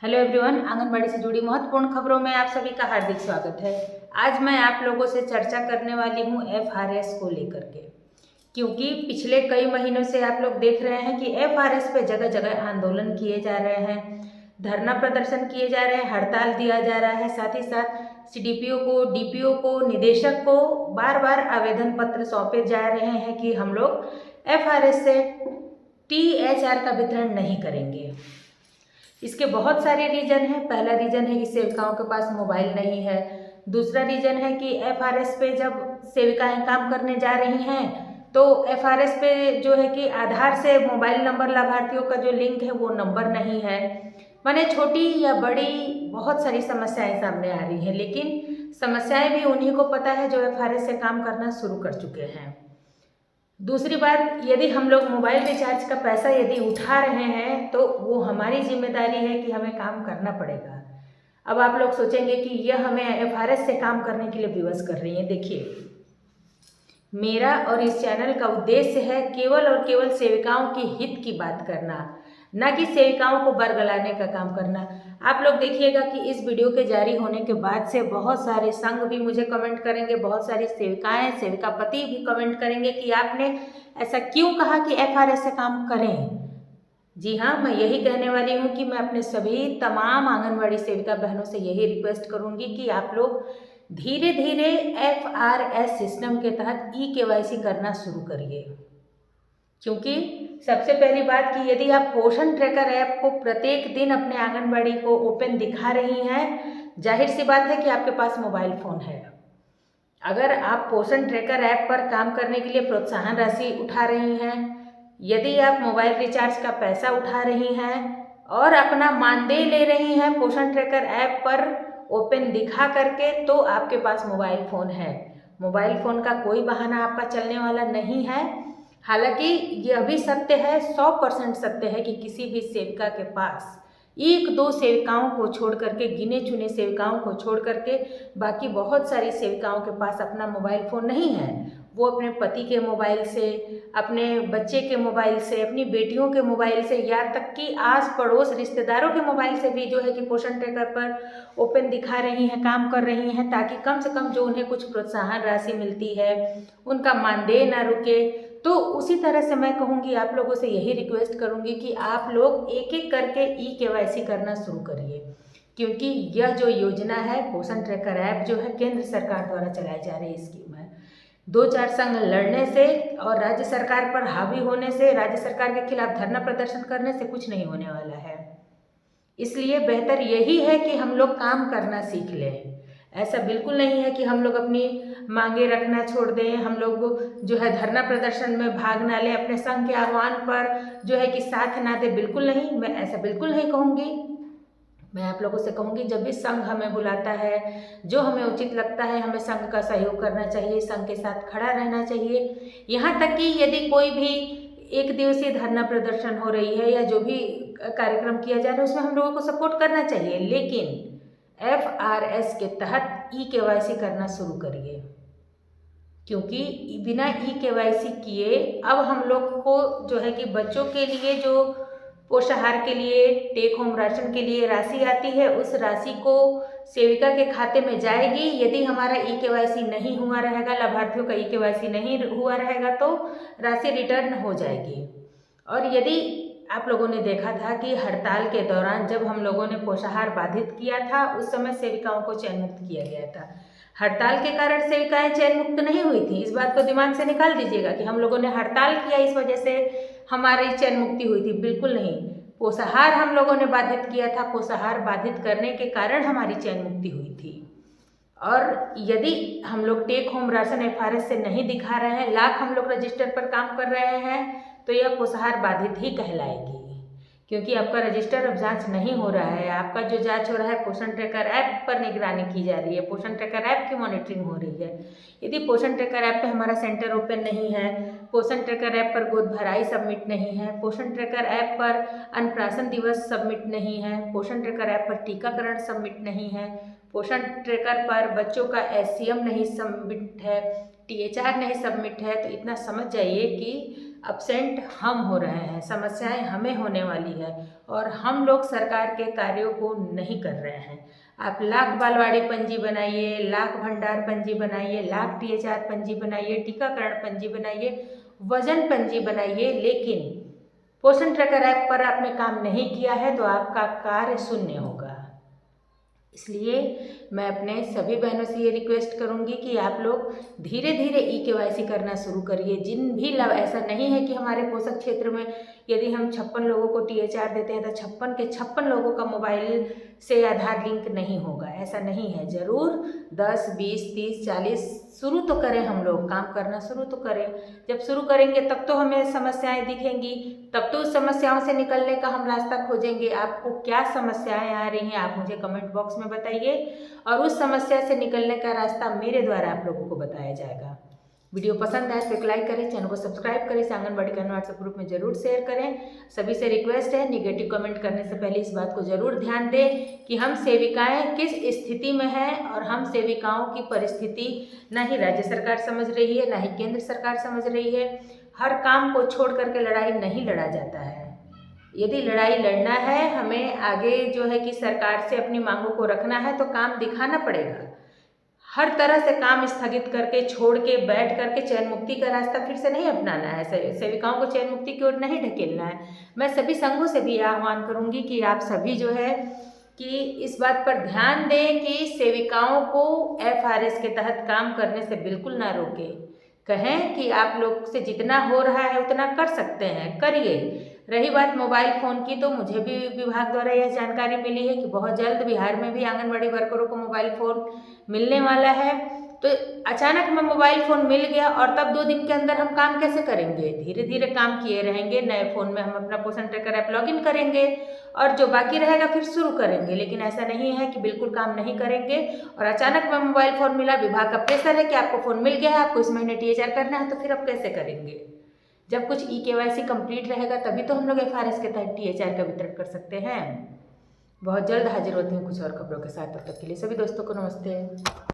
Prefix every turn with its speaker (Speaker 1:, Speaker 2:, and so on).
Speaker 1: Hello everyone, anganwadi से जुड़ी महत्वपूर्ण खबरों में आप सभी का हार्दिक स्वागत है। आज मैं आप लोगों से चर्चा करने वाली हूं FRS को लेकर के, क्योंकि पिछले कई महीनों से आप लोग देख रहे हैं कि FRS पे जगह जगह आंदोलन किए जा रहे हैं, धरना प्रदर्शन किए जा रहे हैं, हड़ताल दिया जा रहा है। साथ ही साथ CDPO को, DPO को, निदेशक को बार बार आवेदन पत्र सौंपे जा रहे हैं कि हम लोग FRS से THR का वितरण नहीं करेंगे। इसके बहुत सारे रीजन हैं। पहला रीजन है कि सेविकाओं के पास मोबाइल नहीं है। दूसरा रीजन है कि FRS पे जब सेविकाएं काम करने जा रही हैं तो FRS पे जो है कि आधार से मोबाइल नंबर लाभार्थियों का जो लिंक है वो नंबर नहीं है। माने छोटी या बड़ी बहुत सारी समस्याएं सामने आ रही हैं, लेकिन समस्याएं भी उन्हीं को पता है जो FRS से काम करना शुरू कर चुके हैं। दूसरी बात, यदि हम लोग मोबाइल रिचार्ज का पैसा यदि उठा रहे हैं तो वो हमारी जिम्मेदारी है कि हमें काम करना पड़ेगा। अब आप लोग सोचेंगे कि यह हमें FRS से काम करने के लिए विवश कर रही है। देखिए, मेरा और इस चैनल का उद्देश्य है केवल और केवल सेविकाओं के हित की बात करना, न कि सेविकाओं को बरगलाने का काम करना। आप लोग देखिएगा कि इस वीडियो के जारी होने के बाद से बहुत सारे संघ भी मुझे कमेंट करेंगे, बहुत सारी सेविकाएं, सेविकापति भी कमेंट करेंगे कि आपने ऐसा क्यों कहा कि FRS से काम करें। जी हाँ, मैं यही कहने वाली हूँ कि मैं अपने सभी तमाम आंगनबाड़ी सेविका बहनों से यही रिक्वेस्ट करूँगी कि आप लोग धीरे धीरे FRS सिस्टम के तहत eKYC करना शुरू करिए। क्योंकि सबसे पहली बात कि यदि आप पोषण ट्रैकर ऐप को प्रत्येक दिन अपने आंगनबाड़ी को ओपन दिखा रही हैं, जाहिर सी बात है कि आपके पास मोबाइल फ़ोन है। अगर आप पोषण ट्रैकर ऐप पर काम करने के लिए प्रोत्साहन राशि उठा रही हैं, यदि आप मोबाइल रिचार्ज का पैसा उठा रही हैं और अपना मानदेय ले रही हैं पोषण ट्रैकर ऐप पर ओपन दिखा करके, तो आपके पास मोबाइल फ़ोन है। मोबाइल फ़ोन का कोई बहाना आपका चलने वाला नहीं है। हालांकि यह भी सत्य है, 100% सत्य है कि किसी भी सेविका के पास एक दो सेविकाओं को छोड़ करके, गिने चुने सेविकाओं को छोड़ करके बाकी बहुत सारी सेविकाओं के पास अपना मोबाइल फ़ोन नहीं है। वो अपने पति के मोबाइल से, अपने बच्चे के मोबाइल से, अपनी बेटियों के मोबाइल से, या तक कि आस पड़ोस रिश्तेदारों के मोबाइल से भी जो है कि पोषण ट्रैकर पर ओपन दिखा रही हैं, काम कर रही हैं, ताकि कम से कम जो उन्हें कुछ प्रोत्साहन राशि मिलती है उनका मानदेय ना रुके। तो उसी तरह से मैं कहूँगी, आप लोगों से यही रिक्वेस्ट करूँगी कि आप लोग एक एक करके eKYC करना शुरू करिए, क्योंकि यह जो योजना है पोषण ट्रैकर ऐप जो है केंद्र सरकार द्वारा चलाई जा रही स्कीम है। 2-4 संघ लड़ने से और राज्य सरकार पर हावी होने से, राज्य सरकार के खिलाफ धरना प्रदर्शन करने से कुछ नहीं होने वाला है। इसलिए बेहतर यही है कि हम लोग काम करना सीख लें। ऐसा बिल्कुल नहीं है कि हम लोग अपनी मांगे रखना छोड़ दें, हम लोग जो है धरना प्रदर्शन में भाग ना लें, अपने संघ के आह्वान पर जो है कि साथ ना दें। बिल्कुल नहीं, मैं ऐसा बिल्कुल नहीं कहूँगी। मैं आप लोगों से कहूँगी, जब भी संघ हमें बुलाता है, जो हमें उचित लगता है, हमें संघ का सहयोग करना चाहिए, संघ के साथ खड़ा रहना चाहिए। यहाँ तक कि यदि कोई भी एक दिवसीय धरना प्रदर्शन हो रही है या जो भी कार्यक्रम किया जा रहा है उसमें हम लोगों को सपोर्ट करना चाहिए, लेकिन FRS के तहत eKYC करना शुरू करिए। क्योंकि बिना eKYC किए अब हम लोग को जो है कि बच्चों के लिए जो पोषाहार के लिए, टेक होम राशन के लिए राशि आती है, उस राशि को सेविका के खाते में जाएगी। यदि हमारा eKYC नहीं हुआ रहेगा, लाभार्थियों का eKYC नहीं हुआ रहेगा, तो राशि रिटर्न हो जाएगी। और यदि आप लोगों ने देखा था कि हड़ताल के दौरान जब हम लोगों ने पोषाहार बाधित किया था, उस समय सेविकाओं को चयन मुक्त किया गया था। हड़ताल के कारण सेविकाएं चयन मुक्त नहीं हुई थी, इस बात को दिमाग से निकाल दीजिएगा कि हम लोगों ने हड़ताल किया इस वजह से हमारी चयन मुक्ति हुई थी। बिल्कुल नहीं, पोषाहार हम लोगों ने बाधित किया था, पोषाहार बाधित करने के कारण हमारी चयन मुक्ति हुई थी। और यदि हम लोग टेक होम राशन FRS से नहीं दिखा रहे हैं, लाख हम लोग रजिस्टर पर काम कर रहे हैं, तो यह पोषाहार बाधित ही कहलाएगी, क्योंकि आपका रजिस्टर अब जांच नहीं हो रहा है। आपका जो जांच हो रहा है पोषण ट्रैकर ऐप पर निगरानी की जा रही है, पोषण ट्रैकर ऐप की मॉनिटरिंग हो रही है। यदि पोषण ट्रैकर ऐप पे हमारा सेंटर ओपन नहीं है, पोषण ट्रैकर ऐप पर गोद भराई सबमिट नहीं है, पोषण ट्रैकर ऐप पर अन्नप्राशन दिवस सबमिट नहीं है, पोषण ट्रैकर ऐप पर टीकाकरण सबमिट नहीं है, पोषण ट्रैकर पर बच्चों का SCM नहीं सबमिट है, THR नहीं सबमिट है, तो इतना समझ जाइए कि अपसेंट हम हो रहे हैं, समस्याएं हमें होने वाली है और हम लोग सरकार के कार्यों को नहीं कर रहे हैं। आप लाख बालवाड़ी पंजी बनाइए, लाख भंडार पंजी बनाइए, लाख THR पंजी बनाइए, टीकाकरण पंजी बनाइए, वजन पंजी बनाइए, लेकिन पोषण ट्रैकर ऐप पर आपने काम नहीं किया है तो आपका कार्य शून्य होगा। इसलिए मैं अपने सभी बहनों से ये रिक्वेस्ट करूंगी कि आप लोग धीरे धीरे eKYC करना शुरू करिए। जिन भी लाभ, ऐसा नहीं है कि हमारे पोषक क्षेत्र में यदि हम 56 लोगों को THR देते हैं तो 56 के 56 लोगों का मोबाइल से आधार लिंक नहीं होगा, ऐसा नहीं है। ज़रूर 10, 20, 30, 40 शुरू तो करें, हम लोग काम करना शुरू तो करें। जब शुरू करेंगे तब तो हमें समस्याएं दिखेंगी, तब तो उस समस्याओं से निकलने का हम रास्ता खोजेंगे। आपको क्या समस्याएं आ रही हैं आप मुझे कमेंट बॉक्स में बताइए और उस समस्या से निकलने का रास्ता मेरे द्वारा आप लोगों को बताया जाएगा। वीडियो पसंद आए तो एक लाइक करें, चैनल को सब्सक्राइब करें, इसे आंगनबाड़ी का व्हाट्सएप ग्रुप में जरूर शेयर करें। सभी से रिक्वेस्ट है, निगेटिव कमेंट करने से पहले इस बात को जरूर ध्यान दें कि हम सेविकाएं किस स्थिति में हैं और हम सेविकाओं की परिस्थिति ना ही राज्य सरकार समझ रही है, ना ही केंद्र सरकार समझ रही है। हर काम को छोड़ करके लड़ाई नहीं लड़ा जाता है। यदि लड़ाई लड़ना है, हमें आगे जो है कि सरकार से अपनी मांगों को रखना है तो काम दिखाना पड़ेगा। हर तरह से काम स्थगित करके, छोड़ के, बैठ करके चयन मुक्ति का रास्ता फिर से नहीं अपनाना है। सेविकाओं को चयन मुक्ति की ओर नहीं ढकेलना है। मैं सभी संघों से भी आह्वान करूंगी कि आप सभी जो है कि इस बात पर ध्यान दें कि सेविकाओं को FRS के तहत काम करने से बिल्कुल ना रोकें। कहें कि आप लोग से जितना हो रहा है उतना कर सकते हैं, करिए। रही बात मोबाइल फ़ोन की, तो मुझे भी विभाग द्वारा यह जानकारी मिली है कि बहुत जल्द बिहार में भी आंगनबाड़ी वर्करों को मोबाइल फ़ोन मिलने वाला है। तो अचानक में मोबाइल फ़ोन मिल गया और तब 2 दिन के अंदर हम काम कैसे करेंगे? धीरे धीरे काम किए रहेंगे। नए फ़ोन में हम अपना पोषण ट्रैकर ऐप लॉगिन करेंगे और जो बाकी रहेगा फिर शुरू करेंगे। लेकिन ऐसा नहीं है कि बिल्कुल काम नहीं करेंगे और अचानक में मोबाइल फ़ोन मिला, विभाग का प्रेशर है कि आपको फ़ोन मिल गया है, आपको इस महीने THR करना है, तो फिर आप कैसे करेंगे? जब कुछ eKYC कंप्लीट रहेगा तभी तो हम लोग FRS के तहत THR का वितरण कर सकते हैं। बहुत जल्द हाजिर होते हैं कुछ और खबरों के साथ। तब तक के लिए सभी दोस्तों को नमस्ते।